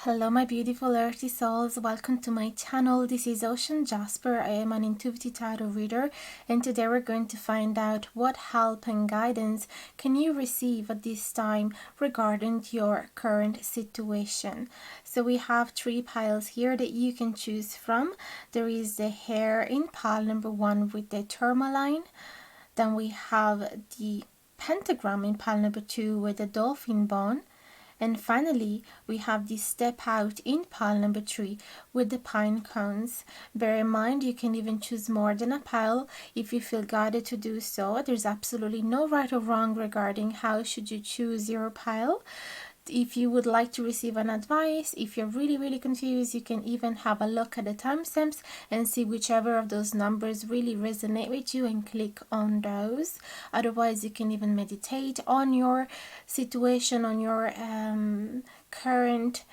Hello my beautiful earthy souls, welcome to my channel. This is Ocean Jasper. I am an intuitive tarot reader, and today we're going to find out what help and guidance can you receive at this time regarding your current situation. So we have three piles here that you can choose from. There is the hare in pile number 1 with the tourmaline. Then we have the pentagram in pile number 2 with the dolphin bone. And finally, we have the step out in pile number 3 with the pine cones. Bear in mind, you can even choose more than a pile if you feel guided to do so. There's absolutely no right or wrong regarding how should you choose your pile. If you would like to receive an advice, if you're really confused, you can even have a look at the timestamps and see whichever of those numbers really resonate with you and click on those. Otherwise, you can even meditate on your situation, on your current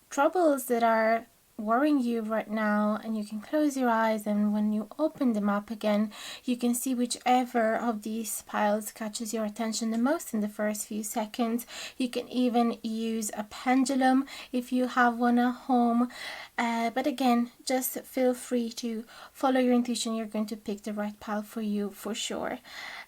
troubles that are worrying you right now, and you can close your eyes, and when you open them up again, you can see whichever of these piles catches your attention the most in the first few seconds. You can even use a pendulum if you have one at home, but again, just feel free to follow your intuition. You're going to pick the right pile for you for sure.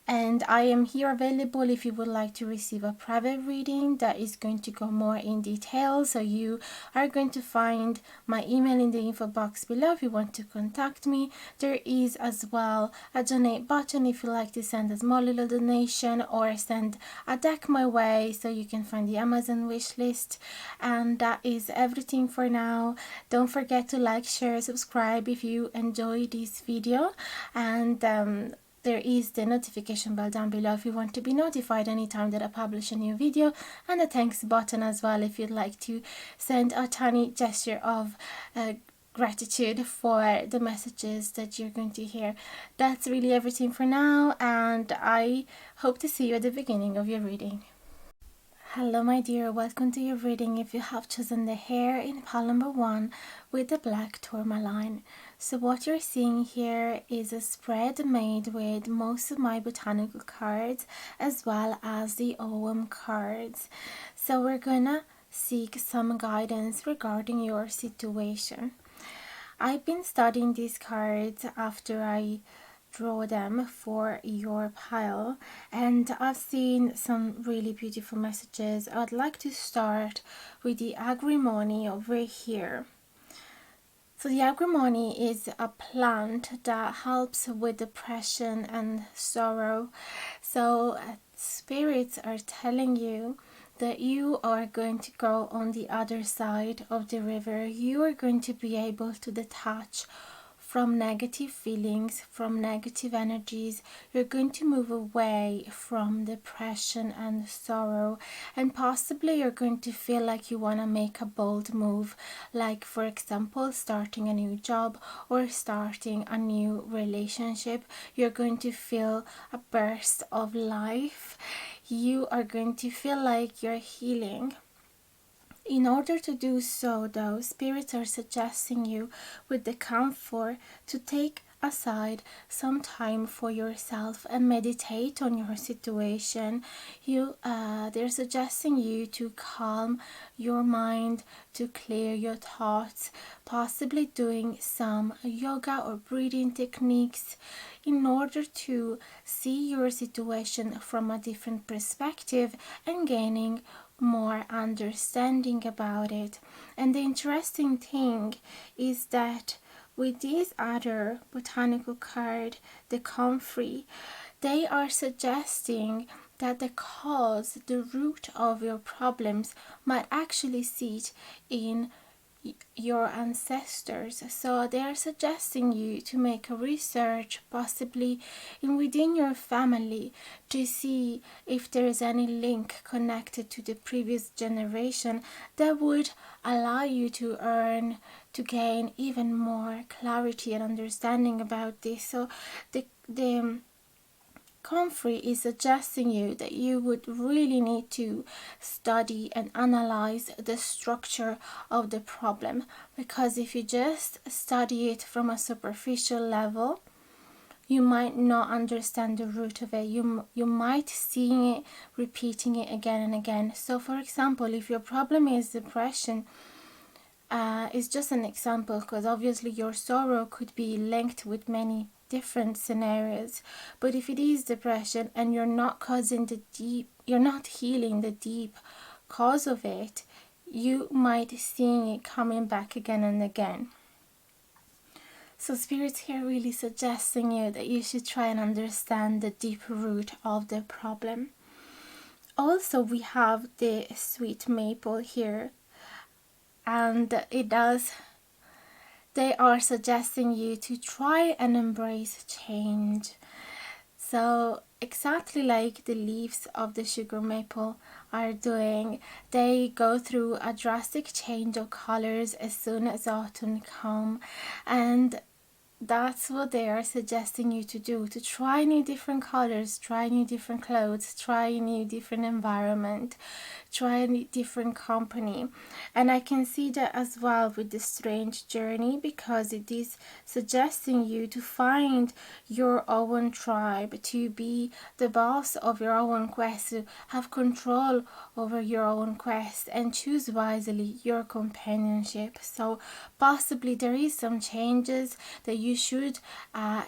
And I am here available if you would like to receive a private reading that is going to go more in detail. So you are going to find my email in the info box below if you want to contact me. There is as well a donate button if you like to send a small little donation or send a deck my way, so you can find the Amazon wish list. And that is everything for now. Don't forget to like, share, subscribe if you enjoy this video, and there is the notification bell down below if you want to be notified anytime that I publish a new video, and the thanks button as well if you'd like to send a tiny gesture of gratitude for the messages that you're going to hear. That's really everything for now, and I hope to see you at the beginning of your reading. Hello my dear, welcome to your reading if you have chosen the hare in pile number 1 with the black tourmaline. So what you're seeing here is a spread made with most of my botanical cards as well as the OM cards. So we're gonna seek some guidance regarding your situation. I've been studying these cards after I draw them for your pile, and I've seen some really beautiful messages. I'd like to start with the agrimony over here. So the agrimony is a plant that helps with depression and sorrow. So spirits are telling you that you are going to go on the other side of the river. You are going to be able to detach from negative feelings, from negative energies. You're going to move away from depression and sorrow, and possibly you're going to feel like you want to make a bold move, like for example starting a new job or starting a new relationship. You're going to feel a burst of life. You are going to feel like you're healing. In order to do so, though, spirits are suggesting you with the camphor to take aside some time for yourself and meditate on your situation. They're suggesting you to calm your mind, to clear your thoughts, possibly doing some yoga or breathing techniques in order to see your situation from a different perspective and gaining more understanding about it. And the interesting thing is that with this other botanical card, the comfrey, they are suggesting that the cause, the root of your problems might actually sit in your ancestors. So they are suggesting you to make a research, possibly in within your family, to see if there is any link connected to the previous generation that would allow you to gain even more clarity and understanding about this. So the comfrey is suggesting you that you would really need to study and analyze the structure of the problem, because if you just study it from a superficial level, you might not understand the root of it. You might see it repeating it again and again. So for example, if your problem is depression, it's just an example, because obviously your sorrow could be linked with many different scenarios. But if it is depression and you're not healing the deep cause of it, you might see it coming back again and again. So Spirit's here really suggesting you that you should try and understand the deep root of the problem. Also, we have the sweet maple here, and they are suggesting you to try and embrace change. So exactly like the leaves of the sugar maple are doing, they go through a drastic change of colors as soon as autumn comes, and that's what they are suggesting you to do, to try new different colors, try new different clothes, try new different environment, try a different company. And I can see that as well with the strange journey, because it is suggesting you to find your own tribe, to be the boss of your own quest, to have control over your own quest, and choose wisely your companionship. So possibly there is some changes that you should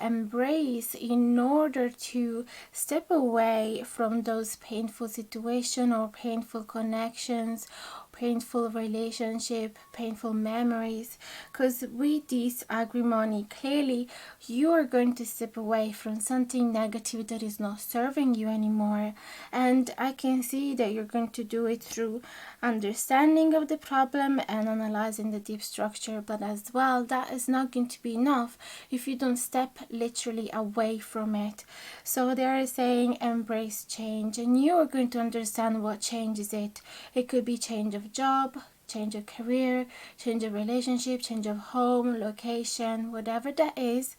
embrace in order to step away from those painful situations or painful connections, painful relationship, painful memories. Because with this agrimony, clearly you are going to step away from something negative that is not serving you anymore. And I can see that you're going to do it through understanding of the problem and analyzing the deep structure, but as well, that is not going to be enough if you don't step literally away from it. So they are saying embrace change, and you are going to understand what change is it. It could be change of job, change of career, change of relationship, change of home, location, whatever that is.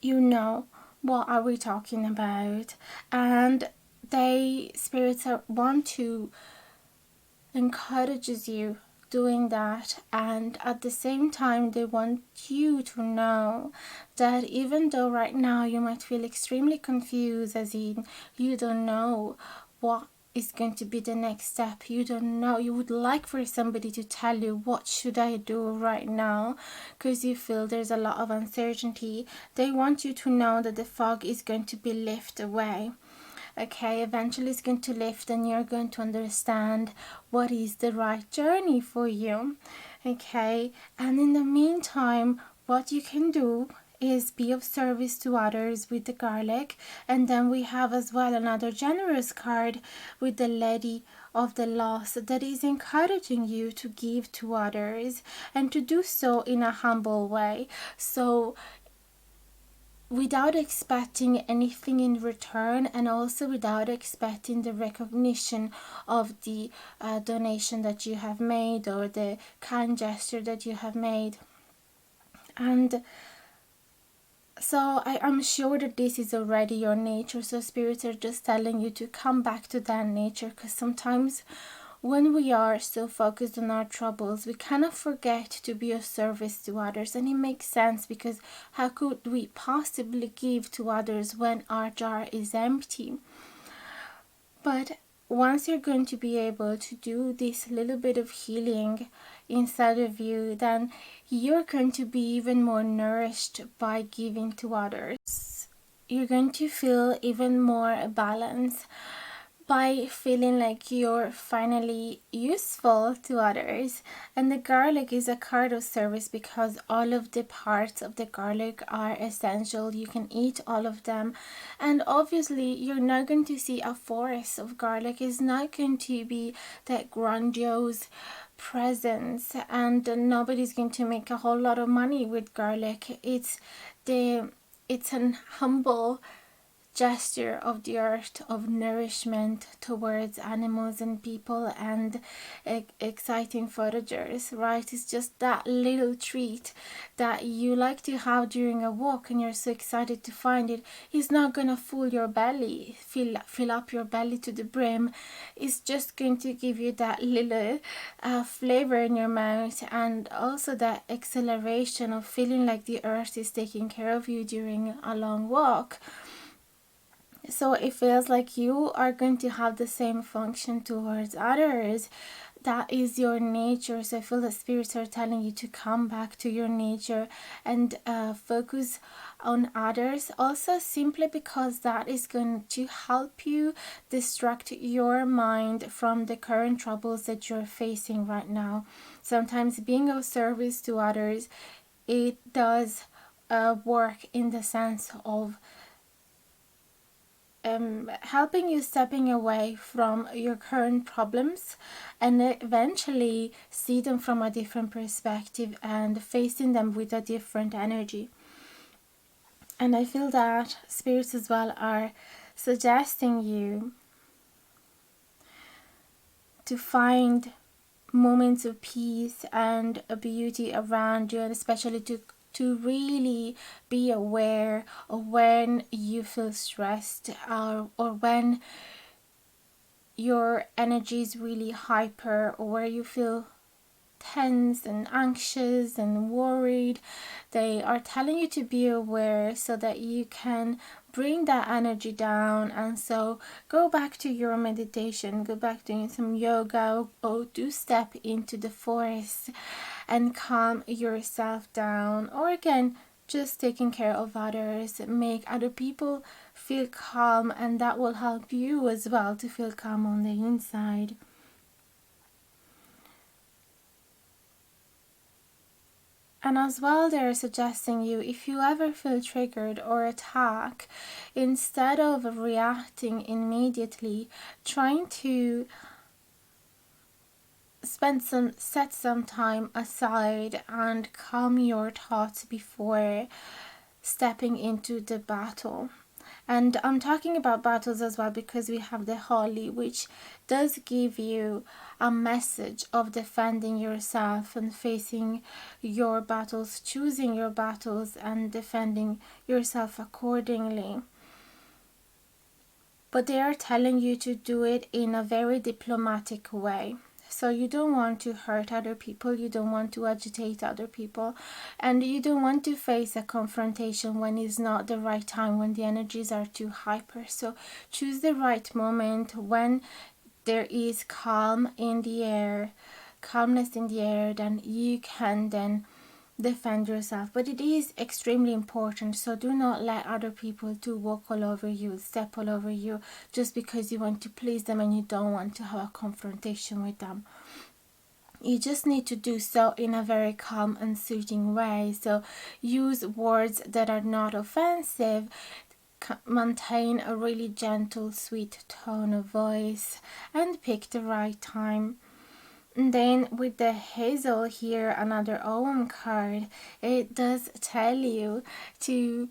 You know what are we talking about. And spirits want to encourages you doing that, and at the same time they want you to know that even though right now you might feel extremely confused, as in you don't know what is going to be the next step, you don't know, you would like for somebody to tell you what should I do right now, because you feel there's a lot of uncertainty. They want you to know that the fog is going to be lifted away. Okay, eventually it's going to lift, and you're going to understand what is the right journey for you. Okay, and in the meantime, what you can do is be of service to others with the garlic. And then we have as well another generous card with the Lady of the Lost, that is encouraging you to give to others and to do so in a humble way. So without expecting anything in return, and also without expecting the recognition of the donation that you have made or the kind gesture that you have made. And so I'm sure that this is already your nature. So spirits are just telling you to come back to that nature, because sometimes when we are so focused on our troubles, we cannot forget to be of service to others. And it makes sense, because how could we possibly give to others when our jar is empty? But once you're going to be able to do this little bit of healing inside of you, then you're going to be even more nourished by giving to others. You're going to feel even more balanced by feeling like you're finally useful to others. And the garlic is a card of service, because all of the parts of the garlic are essential. You can eat all of them, and obviously you're not going to see a forest of garlic. It's not going to be that grandiose presence, and nobody's going to make a whole lot of money with garlic. It's an humble gesture of the earth of nourishment towards animals and people, and exciting foragers, right? It's just that little treat that you like to have during a walk and you're so excited to find it. It's not gonna fill your belly, fill up your belly to the brim. It's just going to give you that little flavor in your mouth, and also that acceleration of feeling like the earth is taking care of you during a long walk. So it feels like you are going to have the same function towards others. That is your nature. So I feel the spirits are telling you to come back to your nature and focus on others. Also, simply because that is going to help you distract your mind from the current troubles that you're facing right now. Sometimes being of service to others, it does work in the sense of helping you stepping away from your current problems and eventually see them from a different perspective and facing them with a different energy. And I feel that spirits as well are suggesting you to find moments of peace and a beauty around you, and especially to really be aware of when you feel stressed or when your energy is really hyper, or where you feel tense and anxious and worried. They are telling you to be aware so that you can bring that energy down. And so go back to your meditation, go back doing some yoga, or do step into the forest and calm yourself down. Or again, just taking care of others, make other people feel calm, and that will help you as well to feel calm on the inside. And as well, they're suggesting you, if you ever feel triggered or attacked, instead of reacting immediately, trying to set some time aside and calm your thoughts before stepping into the battle. And I'm talking about battles as well because we have the Holy, which does give you a message of defending yourself and facing your battles, choosing your battles and defending yourself accordingly. But they are telling you to do it in a very diplomatic way. So you don't want to hurt other people, you don't want to agitate other people, and you don't want to face a confrontation when it's not the right time, when the energies are too hyper. So choose the right moment when there is calmness in the air, then you can then defend yourself. But it is extremely important, so do not let other people to walk all over you, step all over you, just because you want to please them and you don't want to have a confrontation with them. You just need to do so in a very calm and soothing way. So use words that are not offensive, maintain a really gentle, sweet tone of voice, and pick the right time. And then with the hazel here, another Om card, it does tell you to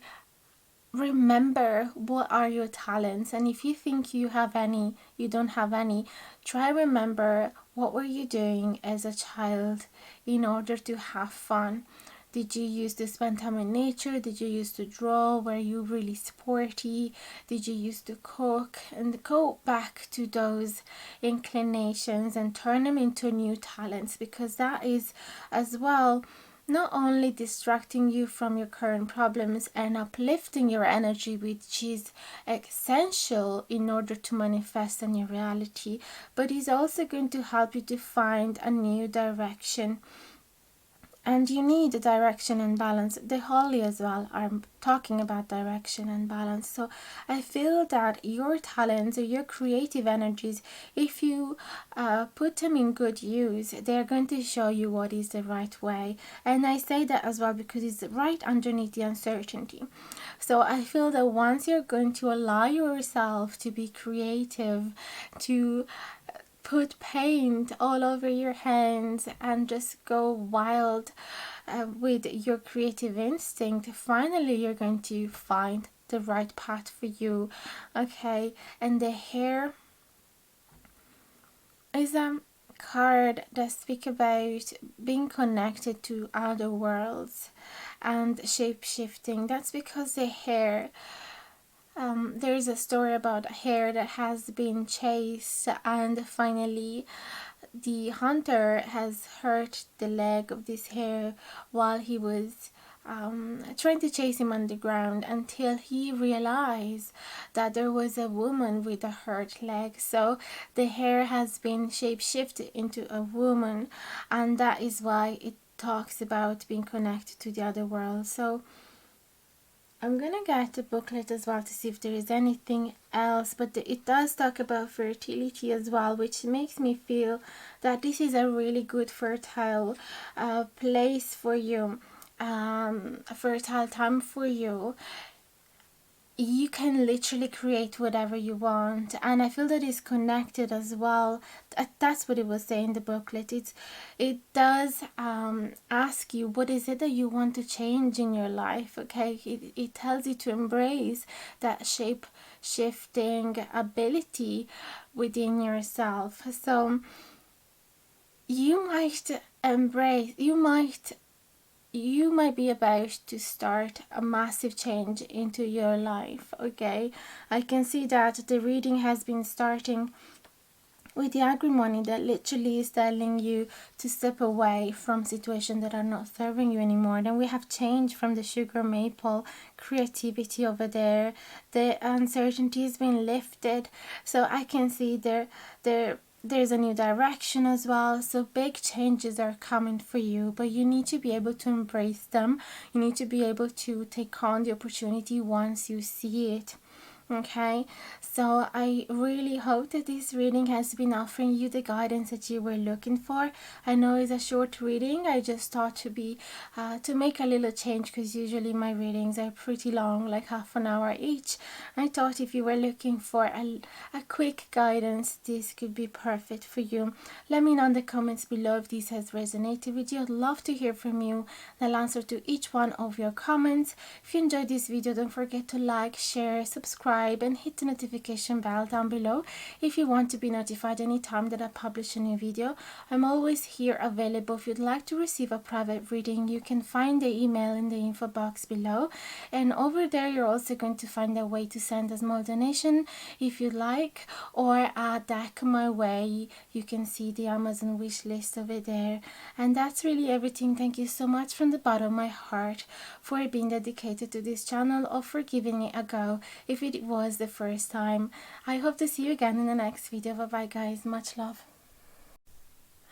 remember what are your talents, and if you think you don't have any, try remember what were you doing as a child in order to have fun. Did you used to spend time in nature? Did you used to draw? Were you really sporty? Did you used to cook? And go back to those inclinations and turn them into new talents, because that is as well not only distracting you from your current problems and uplifting your energy, which is essential in order to manifest in your reality, but is also going to help you to find a new direction. And you need direction and balance. The Holy as well are talking about direction and balance. So I feel that your talents or your creative energies, if you put them in good use, they're going to show you what is the right way. And I say that as well because it's right underneath the uncertainty. So I feel that once you're going to allow yourself to be creative, to put paint all over your hands and just go wild with your creative instinct, finally you're going to find the right path for you. Okay, and the hare is a card that speaks about being connected to other worlds and shape shifting. That's because the hare, there is a story about a hare that has been chased, and finally the hunter has hurt the leg of this hare while he was trying to chase him on the ground, until he realized that there was a woman with a hurt leg. So the hare has been shapeshifted into a woman, and that is why it talks about being connected to the other world. So I'm gonna get the booklet as well to see if there is anything else, but it does talk about fertility as well, which makes me feel that this is a really good fertile place for you, a fertile time for you. You can literally create whatever you want, and I feel that it's connected as well. That's what it was saying in the booklet. It does ask you what is it that you want to change in your life. Okay, it tells you to embrace that shape shifting ability within yourself. So you might embrace, you might be about to start a massive change into your life. Okay, I can see that the reading has been starting with the agrimony, that literally is telling you to step away from situations that are not serving you anymore. Then we have change from the sugar maple, creativity over there, the uncertainty has been lifted. So I can see there's a new direction as well. So big changes are coming for you, but you need to be able to embrace them. You need to be able to take on the opportunity once you see it. Okay, so I really hope that this reading has been offering you the guidance that you were looking for. I know it's a short reading. I just thought to make a little change, because usually my readings are pretty long, like half an hour each. I thought if you were looking for a quick guidance, this could be perfect for you. Let me know in the comments below if this has resonated with you. I'd love to hear from you. I'll answer to each one of your comments. If you enjoyed this video, don't forget to like, share, subscribe, and hit the notification bell down below if you want to be notified anytime that I publish a new video. I'm always here available. If you'd like to receive a private reading, you can find the email in the info box below, and over there you're also going to find a way to send a small donation if you like, or a deck my way. You can see the Amazon wish list over there. And that's really everything. Thank you so much from the bottom of my heart for being dedicated to this channel, or for giving it a go if it was the first time. I hope to see you again in the next video. Bye bye guys, much love.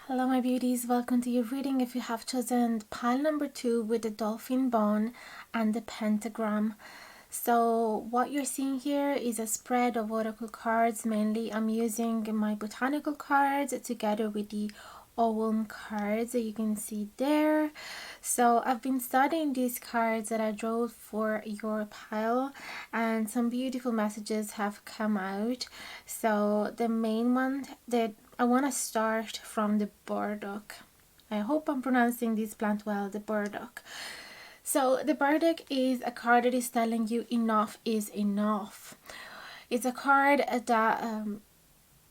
Hello my beauties, welcome to your reading. If you have chosen pile number 2 with the dolphin bone and the pentagram. So what you're seeing here is a spread of oracle cards. Mainly I'm using my botanical cards together with the Owl cards that you can see there. So I've been studying these cards that I drew for your pile, and some beautiful messages have come out. So the main one that I want to start from the burdock. I hope I'm pronouncing this plant well, the burdock. So the burdock is a card that is telling you enough is enough. It's a card that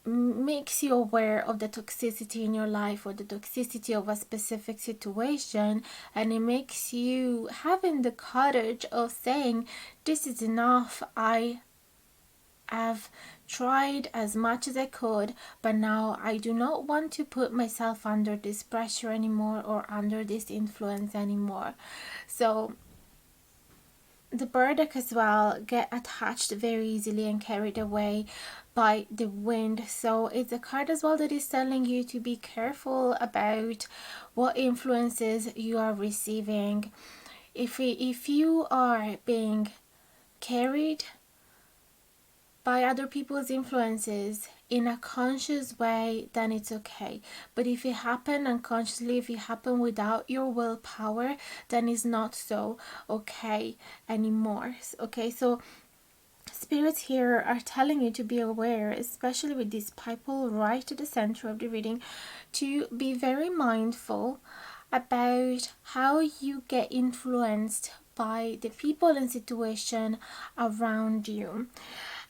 makes you aware of the toxicity in your life, or the toxicity of a specific situation, and it makes you having the courage of saying, this is enough. I have tried as much as I could, but now I do not want to put myself under this pressure anymore, or under this influence anymore. So the burdock as well get attached very easily and carried away by the wind. So it's a card as well that is telling you to be careful about what influences you are receiving. If you are being carried by other people's influences in a conscious way, then it's okay. But if it happened unconsciously, if it happened without your willpower, then it's not so okay anymore. Okay, so spirits here are telling you to be aware, especially with this purple right at the center of the reading, to be very mindful about how you get influenced by the people and situation around you,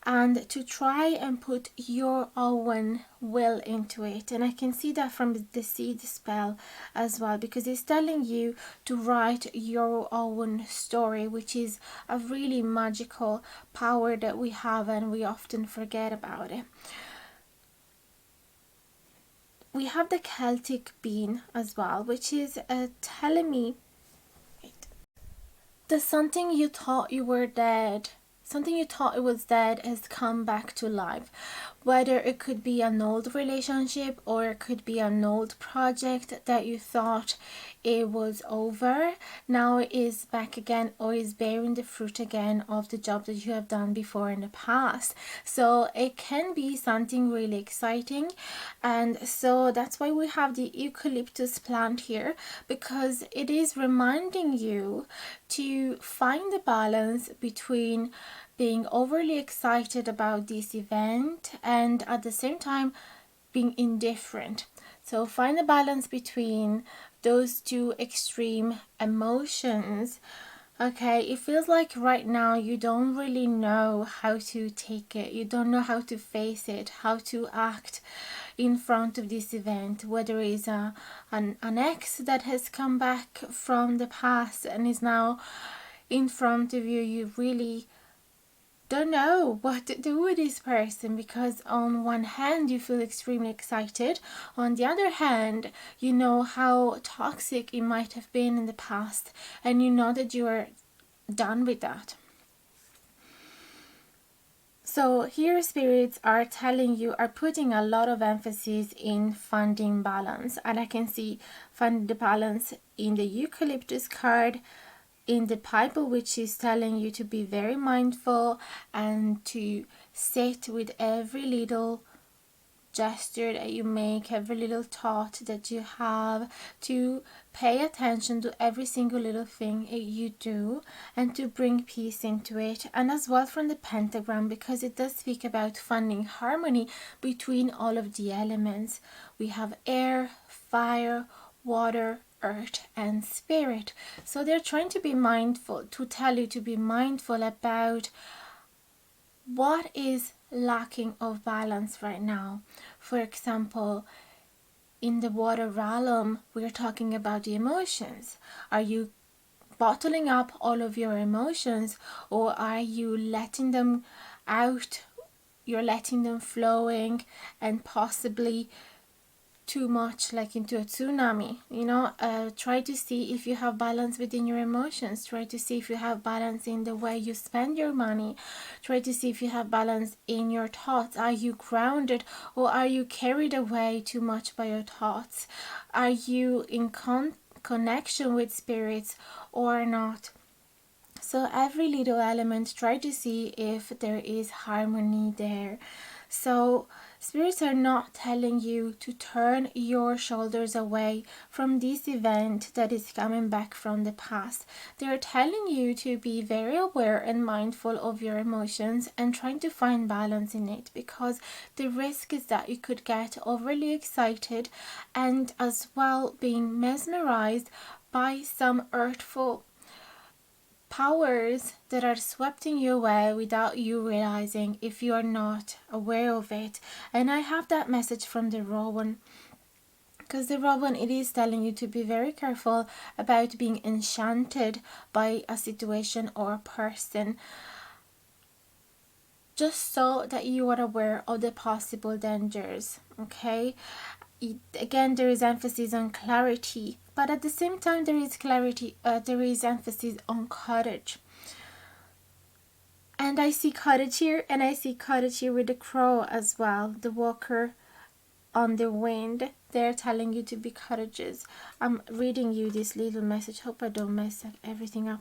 and to try and put your own will into it. And I can see that from the seed spell as well, because it's telling you to write your own story, which is a really magical power that we have and we often forget about it. We have the Celtic bean as well, which is telling me that something you thought you were dead, something you thought it was dead, has come back to life. Whether it could be an old relationship or it could be an old project that you thought it was over, now it is back again, or is bearing the fruit again of the job that you have done before in the past. So it can be something really exciting. And so that's why we have the eucalyptus plant here, because it is reminding you to find the balance between being overly excited about this event and at the same time being indifferent. So find a balance between those two extreme emotions. Okay, it feels like right now you don't really know how to take it. You don't know how to face it, how to act in front of this event, whether it's an ex that has come back from the past and is now in front of you. You really don't know what to do with this person, because on one hand you feel extremely excited, on the other hand you know how toxic it might have been in the past, and you know that you are done with that. So here spirits are telling you, are putting a lot of emphasis in finding balance, and I can see finding the balance in the eucalyptus card, in the Bible, which is telling you to be very mindful and to sit with every little gesture that you make, every little thought that you have, to pay attention to every single little thing you do and to bring peace into it. And as well from the pentagram, because it does speak about finding harmony between all of the elements. We have air, fire, water, earth and spirit. So they're trying to be mindful, to tell you to be mindful about what is lacking of balance right now. For example, in the water realm, we're talking about the emotions. Are you bottling up all of your emotions, or are you letting them out? You're letting them flowing, and possibly too much, like into a tsunami. Try to see if you have balance within your emotions. Try to see if you have balance in the way you spend your money. Try to see if you have balance in your thoughts. Are you grounded, or are you carried away too much by your thoughts? Are you in connection with spirits or not? So every little element, try to see if there is harmony there. So spirits are not telling you to turn your shoulders away from this event that is coming back from the past. They are telling you to be very aware and mindful of your emotions and trying to find balance in it, because the risk is that you could get overly excited and as well being mesmerized by some earthful powers that are sweeping you away without you realizing, if you are not aware of it. And I have that message from the raw one, because the raw one, it is telling you to be very careful about being enchanted by a situation or a person, just so that you are aware of the possible dangers. Okay, again, there is emphasis on clarity, but at the same time there is emphasis on courage. And I see courage here, and I see courage here with the crow as well, the walker on the wind. They're telling you to be courageous. I'm reading you this little message. Hope I don't mess everything up.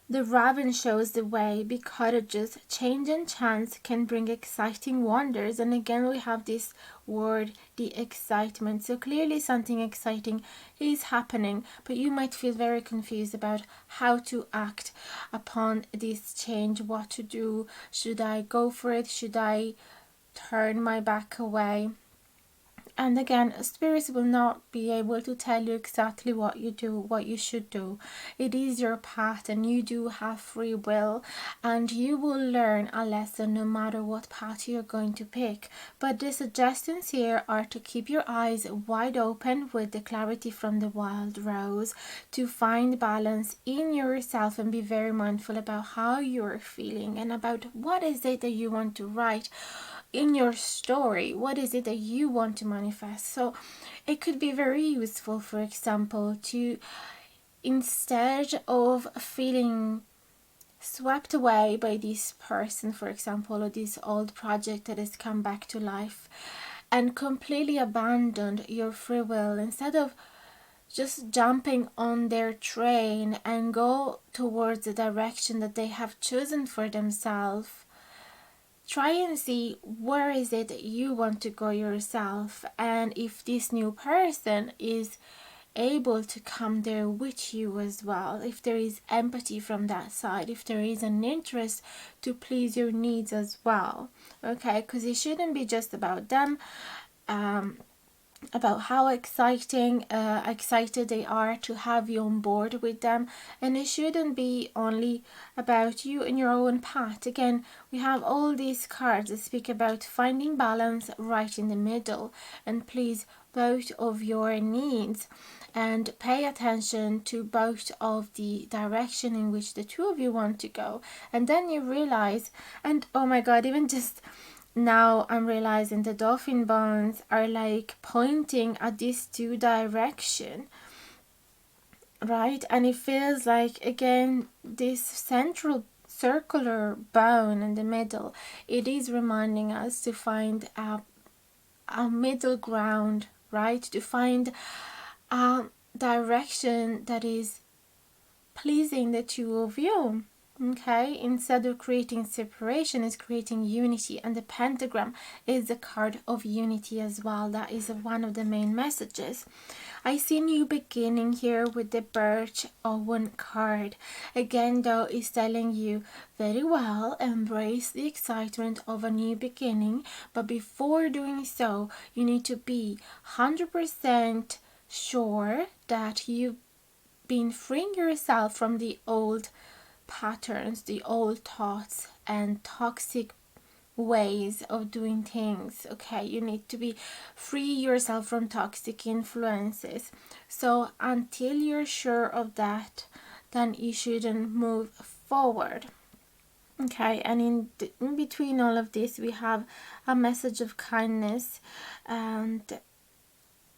The raven shows the way. Be courageous. Change and chance can bring exciting wonders. And again, we have this word, the excitement. So clearly something exciting is happening, but you might feel very confused about how to act upon this change, what to do. Should I go for it? Should I turn my back away? And again, spirits will not be able to tell you exactly what you do, what you should do. It is your path, and you do have free will, and you will learn a lesson no matter what path you're going to pick. But the suggestions here are to keep your eyes wide open with the clarity from the wild rose, to find balance in yourself and be very mindful about how you're feeling and about what is it that you want to write in your story. What is it that you want to manifest? So it could be very useful, for example, to, instead of feeling swept away by this person, for example, or this old project that has come back to life, and completely abandoned your free will, instead of just jumping on their train and go towards the direction that they have chosen for themselves, try and see where is it that you want to go yourself, and if this new person is able to come there with you as well, if there is empathy from that side, if there is an interest to please your needs as well. Okay, because it shouldn't be just about them, about how excited they are to have you on board with them, and it shouldn't be only about you and your own path. Again, we have all these cards that speak about finding balance right in the middle and please both of your needs, and pay attention to both of the direction in which the two of you want to go. And then you realize, and oh my god, even just now I'm realizing the dolphin bones are like pointing at these two direction, right? And it feels like, again, this central circular bone in the middle, it is reminding us to find a middle ground, right? To find a direction that is pleasing the two of you. Okay, instead of creating separation, is creating unity, and the pentagram is the card of unity as well. That is one of the main messages. I see new beginning here with the birch owen card. Again, though, is telling you very well, embrace the excitement of a new beginning, but before doing so, you need to be 100% sure that you've been freeing yourself from the old patterns, the old thoughts and toxic ways of doing things. Okay, you need to be free yourself from toxic influences. So until you're sure of that, then you shouldn't move forward. Okay, and in between all of this, we have a message of kindness, and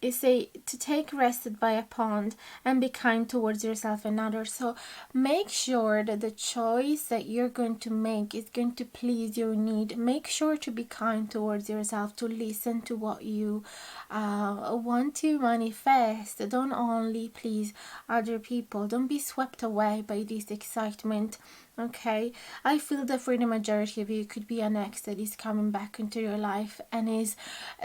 is to take rest by a pond and be kind towards yourself and others. So make sure that the choice that you're going to make is going to please your need. Make sure to be kind towards yourself, to listen to what you want to manifest. Don't only please other people. Don't be swept away by this excitement. Okay, I feel that for the majority of you, it could be an ex that is coming back into your life and is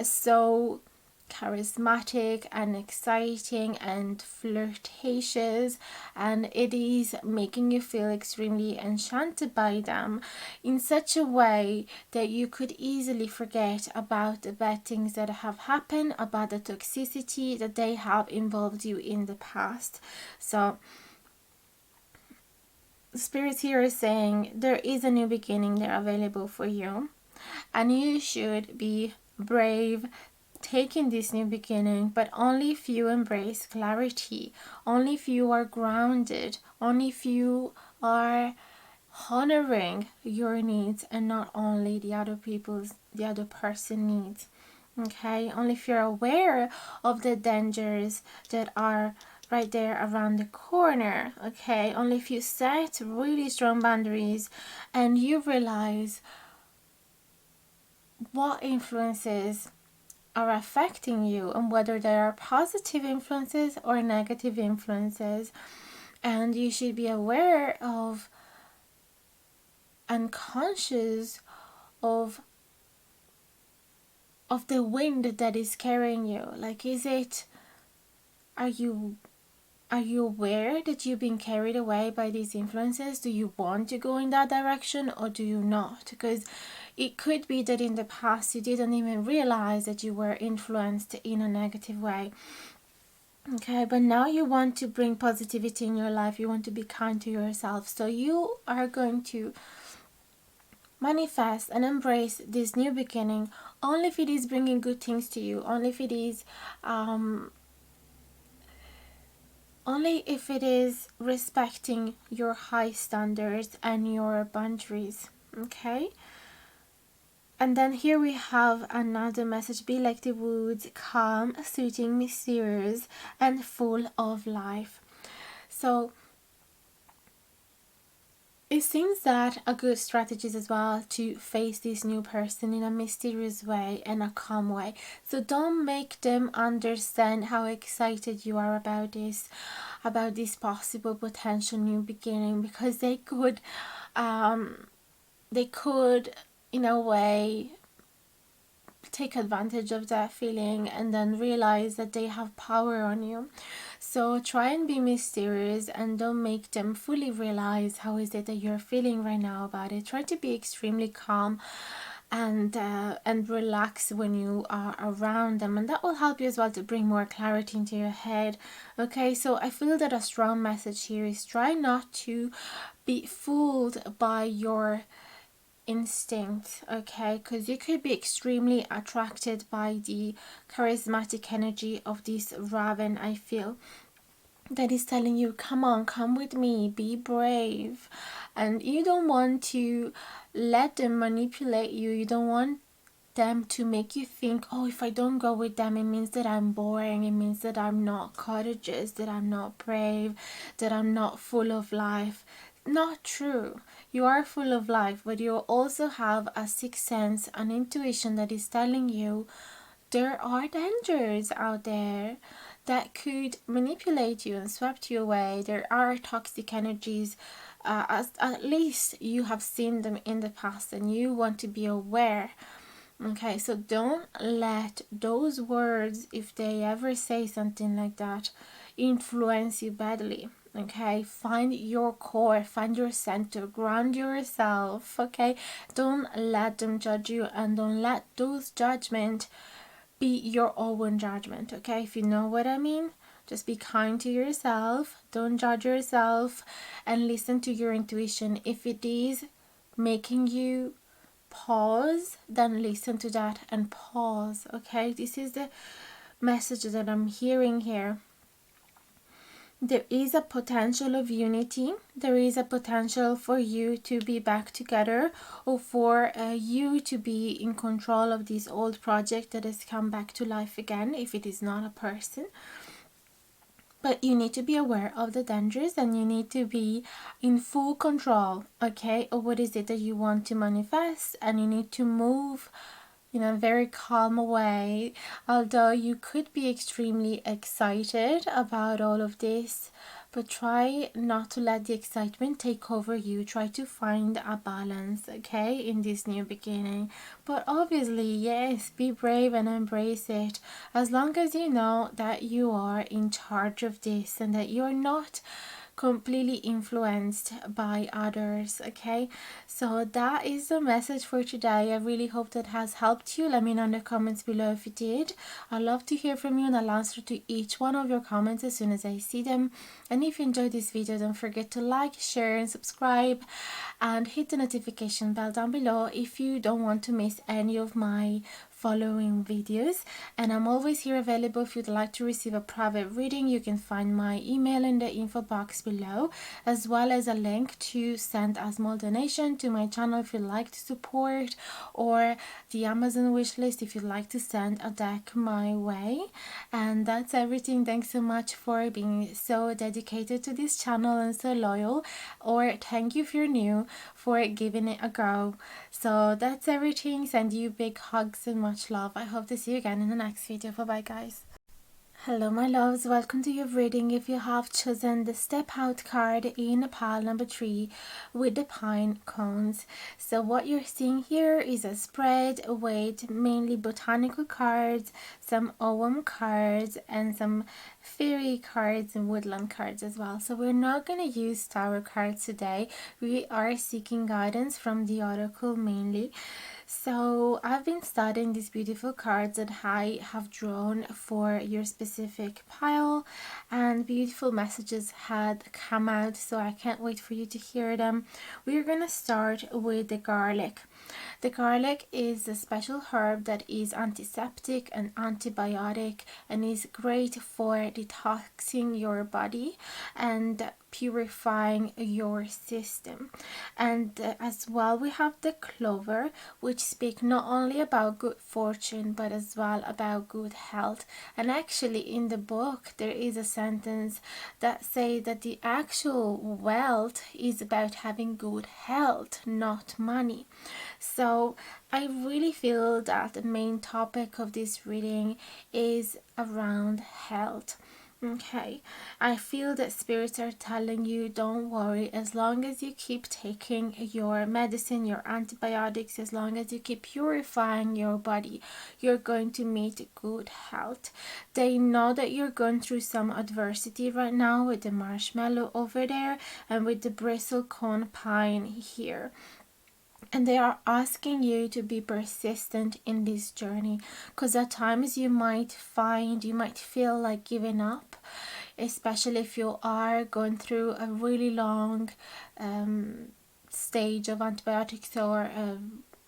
so charismatic and exciting and flirtatious, and it is making you feel extremely enchanted by them in such a way that you could easily forget about the bad things that have happened, about the toxicity that they have involved you in the past. So Spirit here is saying there is a new beginning there available for you, and you should be brave taking this new beginning, but only if you embrace clarity, only if you are grounded, only if you are honoring your needs and not only the other person needs. Okay, only if you're aware of the dangers that are right there around the corner. Okay, only if you set really strong boundaries and you realize what influences are affecting you and whether there are positive influences or negative influences, and you should be aware of and conscious of the wind that is carrying you. Like, are you aware that you've been carried away by these influences? Do you want to go in that direction or do you not? Because it could be that in the past you didn't even realize that you were influenced in a negative way. Okay, but now you want to bring positivity in your life. You want to be kind to yourself. So you are going to manifest and embrace this new beginning only if it is bringing good things to you, only if it is respecting your high standards and your boundaries. Okay, and then here we have another message: be like the woods, calm, soothing, mysterious, and full of life. So it seems that a good strategy is as well to face this new person in a mysterious way and a calm way. So don't make them understand how excited you are about this possible potential new beginning, because they could in a way take advantage of that feeling and then realize that they have power on you. So try and be mysterious and don't make them fully realize how is it that you're feeling right now about it. Try to be extremely calm and relax when you are around them, and that will help you as well to bring more clarity into your head. Okay, so I feel that a strong message here is try not to be fooled by your instinct, okay, because you could be extremely attracted by the charismatic energy of this raven. I feel that is telling you, come on, come with me, be brave, and you don't want to let them manipulate you. You don't want them to make you think, oh, if I don't go with them, it means that I'm boring, it means that I'm not courageous, that I'm not brave, that I'm not full of life. Not true. You are full of life, but you also have a sixth sense, an intuition that is telling you there are dangers out there that could manipulate you and swept you away. There are toxic energies. At least you have seen them in the past and you want to be aware. Okay, so don't let those words, if they ever say something like that, influence you badly. Okay, find your core, find your center, ground yourself. Okay, don't let them judge you, and don't let those judgment be your own judgment. Okay, if you know what I mean, just be kind to yourself, don't judge yourself, and listen to your intuition. If it is making you pause, then listen to that and pause. Okay, this is the message that I'm hearing here. There is a potential of unity. There is a potential for you to be back together, or for you to be in control of this old project that has come back to life again, if it is not a person. But you need to be aware of the dangers, and you need to be in full control, okay, of what is it that you want to manifest, and you need to move in a very calm way. Although you could be extremely excited about all of this, but try not to let the excitement take over you. Try to find a balance, okay, in this new beginning. But obviously, yes, be brave and embrace it, as long as you know that you are in charge of this and that you're not completely influenced by others. Okay, so that is the message for today. I really hope that has helped you. Let me know in the comments below if it did. I'd love to hear from you, and I'll answer to each one of your comments as soon as I see them. And if you enjoyed this video, don't forget to like, share and subscribe, and hit the notification bell down below if you don't want to miss any of my following videos. And I'm always here available if you'd like to receive a private reading. You can find my email in the info box below, as well as a link to send a small donation to my channel if you'd like to support, or the Amazon wishlist if you'd like to send a deck my way. And that's everything. Thanks so much for being so dedicated to this channel and so loyal, or thank you if you're new for giving it a go. So that's everything. Send you big hugs and much love. I hope to see you again in the next video. Bye bye, guys. Hello my loves, welcome to your reading. If you have chosen the step out card in pile number 3 with the pine cones, so what you're seeing here is a spread with mainly botanical cards, some OM cards, and some fairy cards and woodland cards as well. So we're not going to use tarot cards today. We are seeking guidance from the oracle mainly. So I've been studying these beautiful cards that I have drawn for your specific pile, and beautiful messages had come out, so I can't wait for you to hear them. We're gonna start with the garlic. The garlic is a special herb that is antiseptic and antibiotic and is great for detoxing your body and purifying your system. And as well, we have the clover, which speak not only about good fortune but as well about good health. And actually in the book there is a sentence that say that the actual wealth is about having good health, not money. So I really feel that the main topic of this reading is around health. Okay, I feel that spirits are telling you don't worry, as long as you keep taking your medicine, your antibiotics, as long as you keep purifying your body, you're going to meet good health. They know that you're going through some adversity right now with the marshmallow over there and with the bristlecone pine here. And they are asking you to be persistent in this journey, because at times you might feel like giving up, especially if you are going through a really long stage of antibiotics or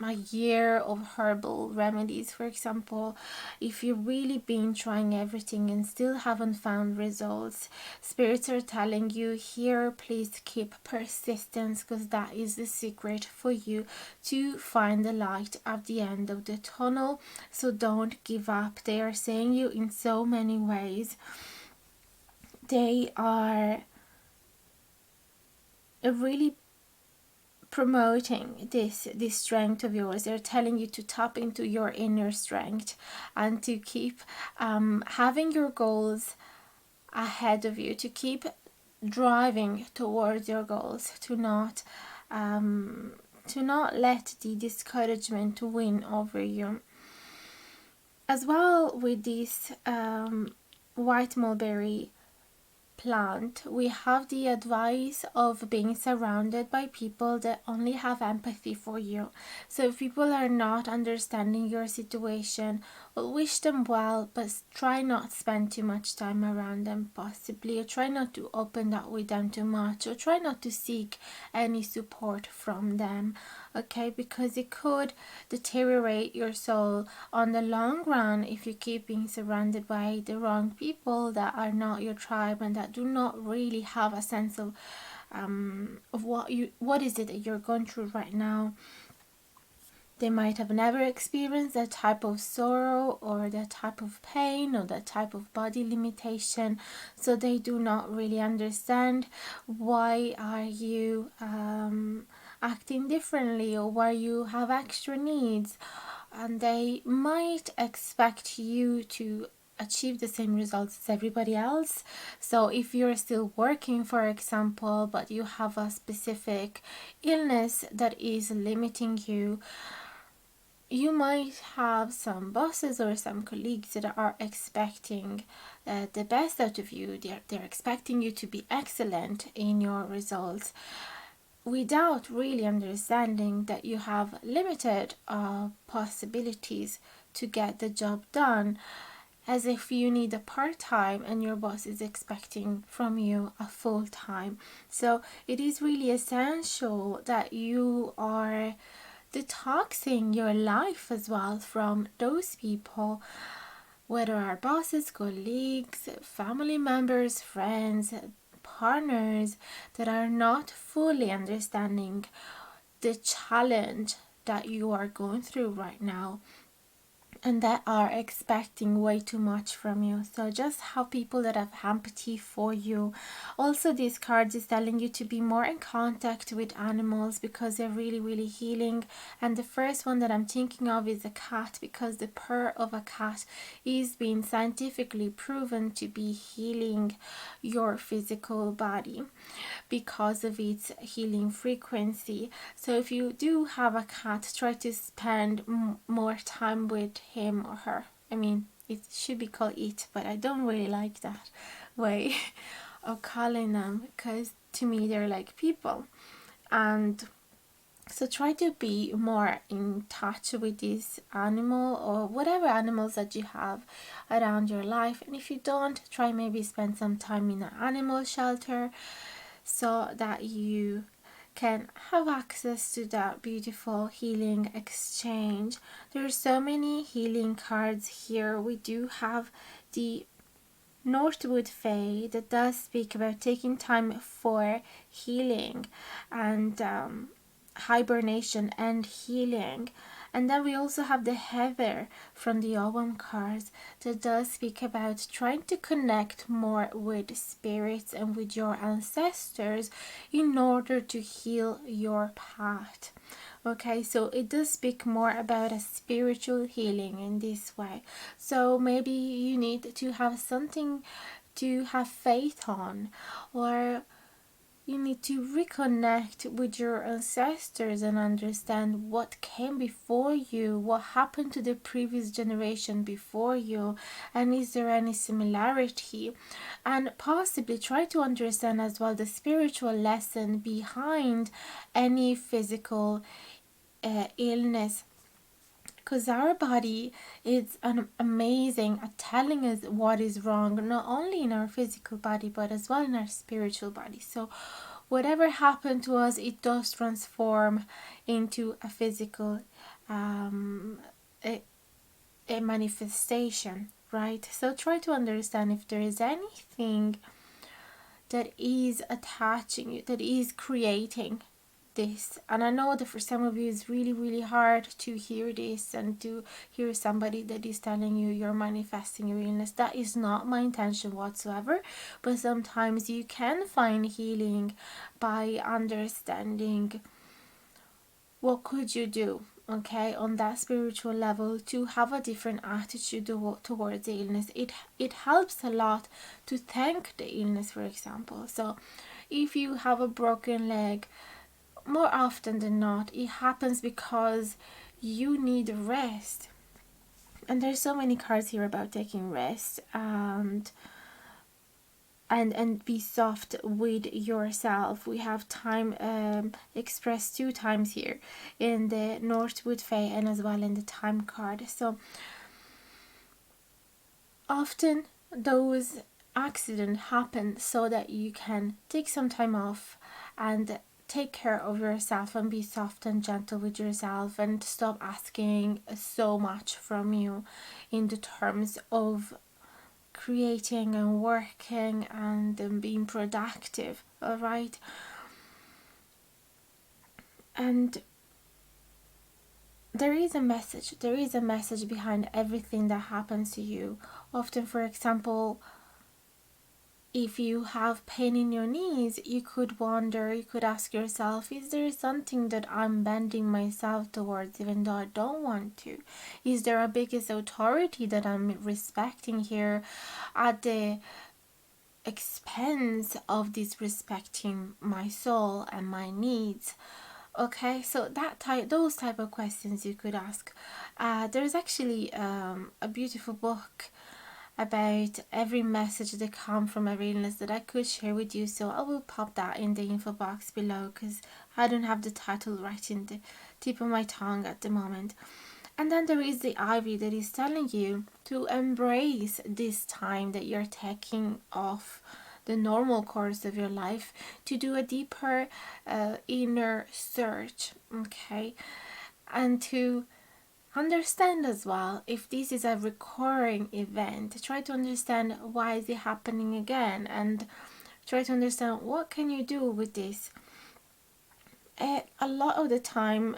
a year of herbal remedies, for example. If you've really been trying everything and still haven't found results, spirits are telling you here, please keep persistence, because that is the secret for you to find the light at the end of the tunnel. So don't give up. They are saying you in so many ways. They are really promoting this strength of yours. They're telling you to tap into your inner strength and to keep having your goals ahead of you, to keep driving towards your goals, to not let the discouragement win over you. As well, with this white mulberry plant, we have the advice of being surrounded by people that only have empathy for you. So if people are not understanding your situation, well, wish them well, but try not spend too much time around them, possibly, or try not to open that with them too much, or try not to seek any support from them, okay? Because it could deteriorate your soul on the long run if you keep being surrounded by the wrong people that are not your tribe and that do not really have a sense of what is it that you're going through right now. They might have never experienced that type of sorrow or that type of pain or that type of body limitation, so they do not really understand why are you acting differently or why you have extra needs, and they might expect you to achieve the same results as everybody else. So if you're still working, for example, but you have a specific illness that is limiting you, you might have some bosses or some colleagues that are expecting the best out of you. They're expecting you to be excellent in your results without really understanding that you have limited possibilities to get the job done, as if you need a part-time and your boss is expecting from you a full-time. So it is really essential that you are detoxing your life as well from those people, whether our bosses, colleagues, family members, friends, partners, that are not fully understanding the challenge that you are going through right now and that are expecting way too much from you. So just have people that have empathy for you. Also, these cards is telling you to be more in contact with animals because they're really, really healing. And the first one that I'm thinking of is a cat, because the purr of a cat is being scientifically proven to be healing your physical body because of its healing frequency. So if you do have a cat, try to spend more time with him or her. I mean, it should be called it, but I don't really like that way of calling them, because to me they're like people. And So try to be more in touch with this animal or whatever animals that you have around your life. And if you don't, try maybe spend some time in an animal shelter so that you can have access to that beautiful healing exchange. There are so many healing cards here. We do have the Northwood Fae that does speak about taking time for healing and hibernation and healing. And then we also have the Heather from the Ogham cards that does speak about trying to connect more with spirits and with your ancestors in order to heal your path. Okay, so it does speak more about a spiritual healing in this way. So maybe you need to have something to have faith on, or you need to reconnect with your ancestors and understand what came before you, what happened to the previous generation before you, and is there any similarity? And possibly try to understand as well the spiritual lesson behind any physical illness, because our body is amazing at telling us what is wrong, not only in our physical body but as well in our spiritual body. So whatever happened to us, it does transform into a physical a, a manifestation, right? So try to understand if there is anything that is attaching you, that is creating this. And I know that for some of you it's really hard to hear this and to hear somebody that is telling you you're manifesting your illness. That is not my intention whatsoever, but sometimes you can find healing by understanding what could you do, okay, on that spiritual level, to have a different attitude towards the illness. It helps a lot to thank the illness, for example. So if you have a broken leg, more often than not, it happens because you need rest. And there's so many cards here about taking rest and be soft with yourself. We have time expressed 2 times here in the Northwood Fae and as well in the time card. So often those accidents happen so that you can take some time off and take care of yourself and be soft and gentle with yourself and stop asking so much from you in the terms of creating and working and being productive. All right, and there is a message behind everything that happens to you. Often, for example, if you have pain in your knees, you could ask yourself, is there something that I'm bending myself towards even though I don't want to? Is there a biggest authority that I'm respecting here at the expense of disrespecting my soul and my needs? Okay, so those type of questions you could ask. There's actually a beautiful book about every message that come from every illness that I could share with you, so I will pop that in the info box below because I don't have the title right in the tip of my tongue at the moment. And then there is the ivy that is telling you to embrace this time that you're taking off the normal course of your life to do a deeper inner search, okay, and to understand as well if this is a recurring event. Try to understand why is it happening again and try to understand what can you do with this. A lot of the time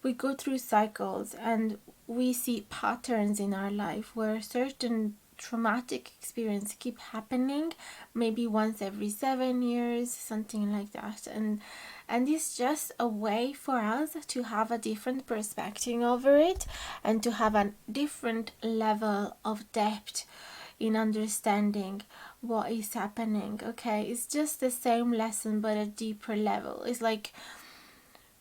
we go through cycles and we see patterns in our life where certain traumatic experience keep happening, maybe once every 7 years, something like that, and it's just a way for us to have a different perspective over it and to have a different level of depth in understanding what is happening. Okay, it's just the same lesson but a deeper level. It's like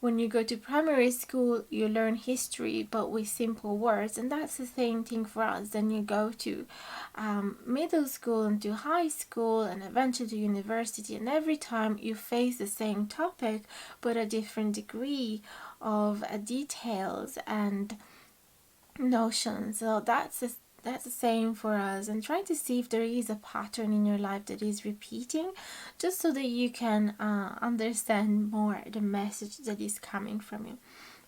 when you go to primary school, you learn history, but with simple words, and that's the same thing for us. Then you go to middle school and to high school and eventually to university, and every time you face the same topic but a different degree of details and notions. So that's the same for us, and try to see if there is a pattern in your life that is repeating, just so that you can understand more the message that is coming from you.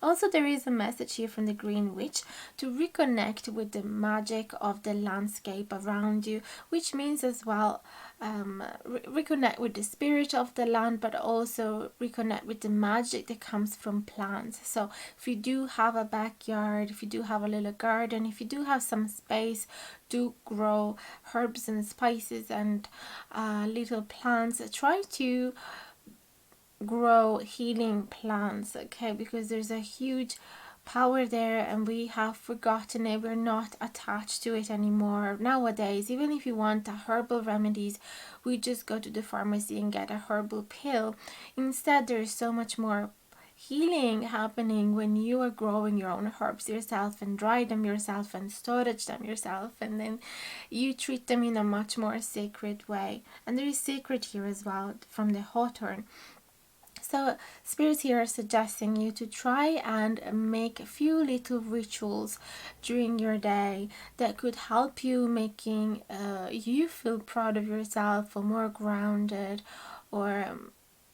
Also, there is a message here from the Green Witch to reconnect with the magic of the landscape around you, which means as well reconnect with the spirit of the land, but also reconnect with the magic that comes from plants. So if you do have a backyard, if you do have a little garden, if you do have some space to grow herbs and spices and little plants, try to grow healing plants, okay, because there's a huge power there and we have forgotten it. We're not attached to it anymore nowadays. Even if you want herbal remedies, we just go to the pharmacy and get a herbal pill. Instead, there's so much more healing happening when you are growing your own herbs yourself and dry them yourself and storage them yourself, and then you treat them in a much more sacred way. And there is sacred here as well from the hawthorn. So spirits here are suggesting you to try and make a few little rituals during your day that could help you making you feel proud of yourself, or more grounded, or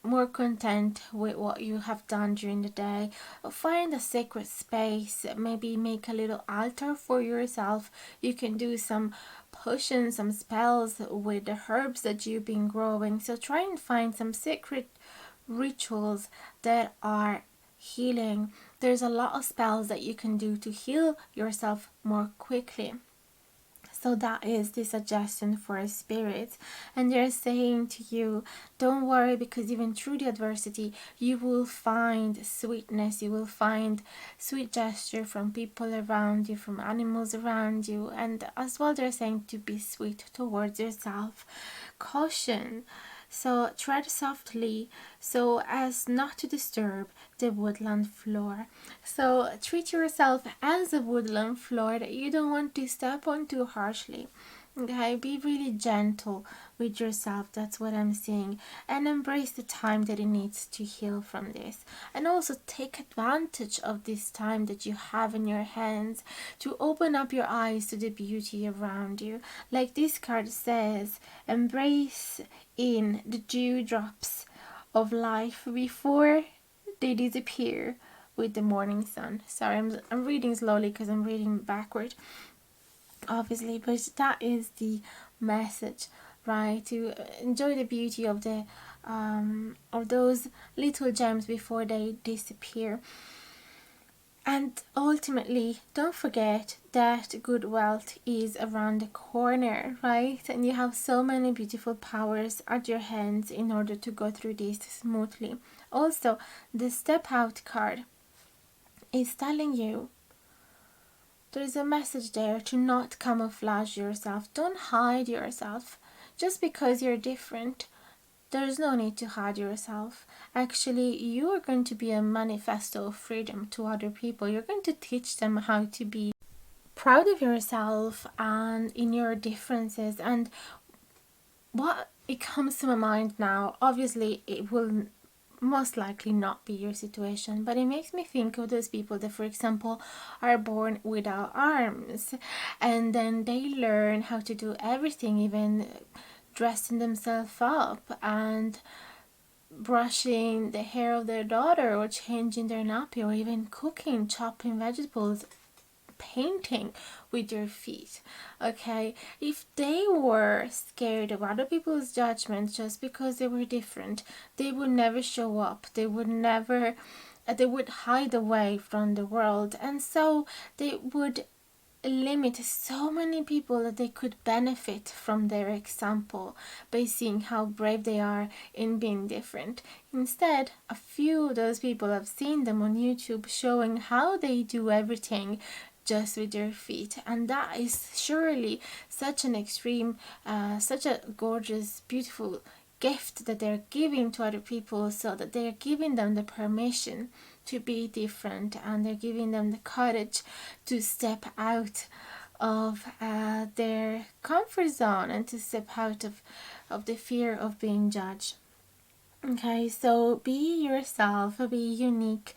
more content with what you have done during the day. Find a sacred space, maybe make a little altar for yourself. You can do some potions, some spells with the herbs that you've been growing. So try and find some sacred rituals that are healing. There's a lot of spells that you can do to heal yourself more quickly. So that is the suggestion for a spirit, and they're saying to you, don't worry, because even through the adversity you will find sweetness, you will find sweet gesture from people around you, from animals around you. And as well, they're saying to be sweet towards yourself. Caution, so tread softly so as not to disturb the woodland floor. So treat yourself as a woodland floor that you don't want to step on too harshly. Okay, be really gentle with yourself. That's what I'm saying. And embrace the time that it needs to heal from this. And also take advantage of this time that you have in your hands to open up your eyes to the beauty around you. Like this card says, embrace in the dewdrops of life before they disappear with the morning sun. Sorry, I'm reading slowly because I'm reading backward, obviously, but that is the message, right? To enjoy the beauty of the of those little gems before they disappear. And ultimately, don't forget that good wealth is around the corner, right? And you have so many beautiful powers at your hands in order to go through this smoothly. Also, the step out card is telling you there's a message there to not camouflage yourself. Don't hide yourself. Just because you're different, there's no need to hide yourself. Actually, you are going to be a manifesto of freedom to other people. You're going to teach them how to be proud of yourself and in your differences. And what it comes to my mind now, obviously it will most likely not be your situation, but it makes me think of those people that, for example, are born without arms, and then they learn how to do everything, even dressing themselves up and brushing the hair of their daughter, or changing their nappy, or even cooking, chopping vegetables, painting with your feet. Okay, if they were scared of other people's judgment just because they were different, they would never show up. They would hide away from the world, and so they would limit so many people that they could benefit from their example by seeing how brave they are in being different. Instead, a few of those people have seen them on YouTube showing how they do everything just with their feet, and that is surely such an extreme, such a gorgeous, beautiful gift that they're giving to other people, so that they're giving them the permission to be different, and they're giving them the courage to step out of their comfort zone and to step out of the fear of being judged. Okay, so be yourself, be unique.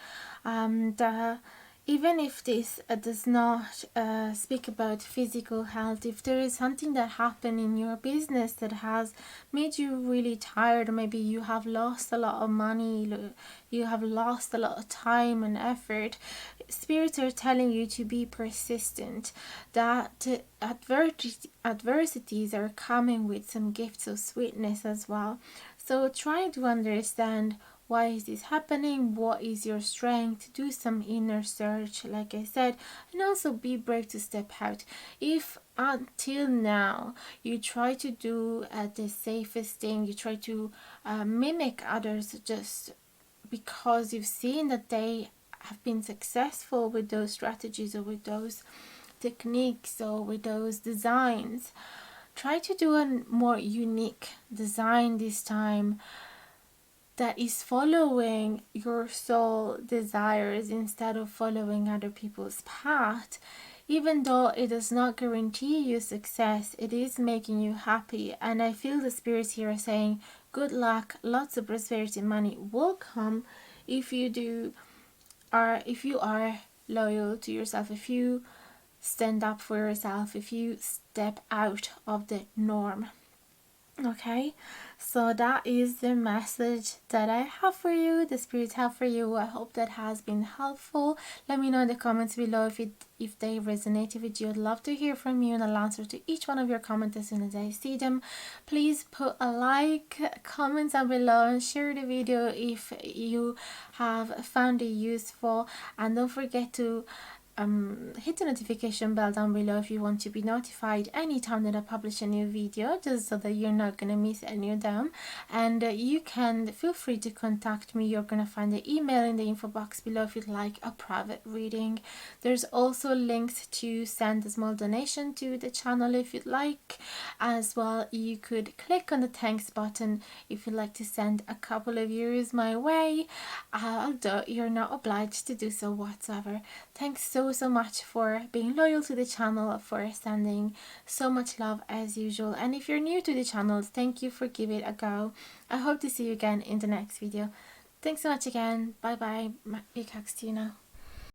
Even if this does not speak about physical health, if there is something that happened in your business that has made you really tired, maybe you have lost a lot of money, you have lost a lot of time and effort, spirits are telling you to be persistent, that adversities are coming with some gifts of sweetness as well. So try to understand, why is this happening? What is your strength? Do some inner search, like I said, and also be brave to step out. If until now you try to do the safest thing, you try to mimic others just because you've seen that they have been successful with those strategies or with those techniques or with those designs, try to do a more unique design this time that is following your soul desires instead of following other people's path. Even though it does not guarantee you success, it is making you happy. And I feel the spirits here are saying, good luck, lots of prosperity, money will come if you are loyal to yourself, if you stand up for yourself, if you step out of the norm. Okay, so that is the message that I have for you, the spirits have for you. I hope that has been helpful. Let me know in the comments below if they resonated with you. I'd love to hear from you, and I'll answer to each one of your comments as soon as I see them. Please put a like, comment down below, and share the video if you have found it useful. And don't forget to hit the notification bell down below if you want to be notified anytime that I publish a new video, just so that you're not gonna miss any of them. And you can feel free to contact me. You're gonna find the email in the info box below if you'd like a private reading. There's also links to send a small donation to the channel if you'd like. As well, you could click on the thanks button if you'd like to send a couple of euros my way, although you're not obliged to do so whatsoever. Thanks so much for being loyal to the channel, for sending so much love as usual. And if you're new to the channel, thank you for giving it a go. I hope to see you again in the next video. Thanks so much again. Bye bye. REIKI to you now.